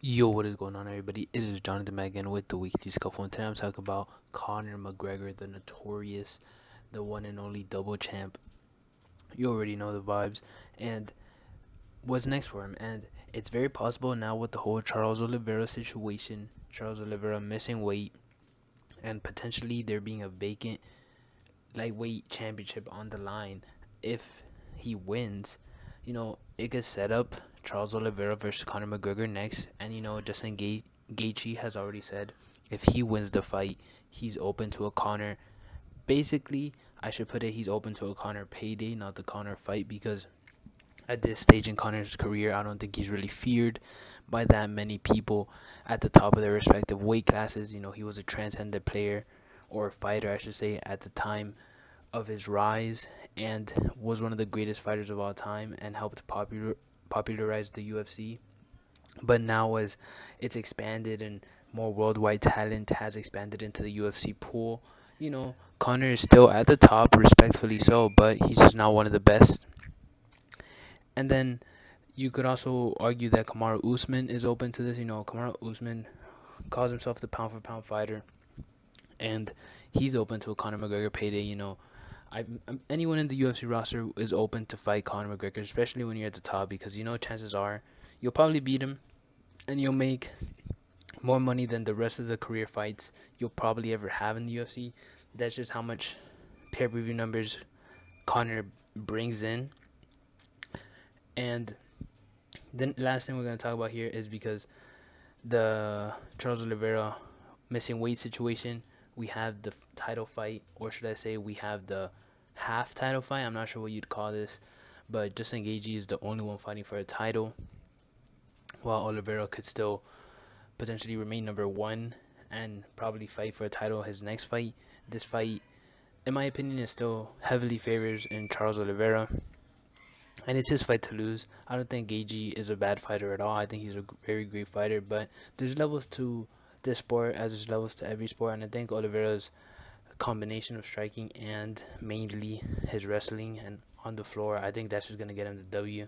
Yo, what is going on, everybody? It is Jonathan back again with the weekly scuffle, and today I'm talking about Conor McGregor, the notorious, the one and only double champ. You already know the vibes, and what's next for him? And it's very possible now with the whole Charles Oliveira situation, Charles Oliveira missing weight, and potentially there being a vacant lightweight championship on the line. If he wins, it could set up Charles Oliveira versus Conor McGregor next. And Justin Gaethje has already said if he wins the fight, he's open to a Conor. Basically, I should put it, he's open to a Conor payday, not the Conor fight, because at this stage in Conor's career, I don't think he's really feared by that many people at the top of their respective weight classes. He was a transcendent player, or fighter, I should say, at the time of his rise, and was one of the greatest fighters of all time and helped popularize the UFC. But now, as it's expanded and more worldwide talent has expanded into the UFC pool, Conor is still at the top, respectfully so, but he's just not one of the best. And then you could also argue that Kamaru Usman is open to this. Kamaru Usman calls himself the pound for pound fighter, and he's open to a Conor McGregor payday. Anyone in the UFC roster is open to fight Conor McGregor, especially when you're at the top, because chances are you'll probably beat him and you'll make more money than the rest of the career fights you'll probably ever have in the UFC. That's just how much pay-per-view numbers Conor brings in. And the last thing we're going to talk about here is because the Charles Oliveira missing weight situation, we have the title fight, or should I say we have the half title fight. I'm not sure what you'd call this, but Justin Gaethje is the only one fighting for a title, while Oliveira could still potentially remain number one and probably fight for a title his next fight. This fight, in my opinion, is still heavily favors in Charles Oliveira, and it's his fight to lose. I don't think Gaethje is a bad fighter at all. I think he's a very great fighter, but there's levels to this sport as there's levels to every sport, and I think Oliveira's combination of striking and mainly his wrestling and on the floor, I think that's just gonna get him the W.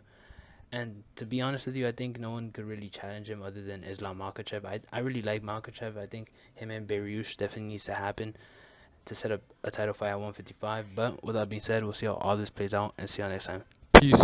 And to be honest with you, I think no one could really challenge him other than Islam Makhachev. I really like Makhachev. I think him and Dariush definitely needs to happen to set up a title fight at 155. But with that being said, we'll see how all this plays out and see you all next time. Peace.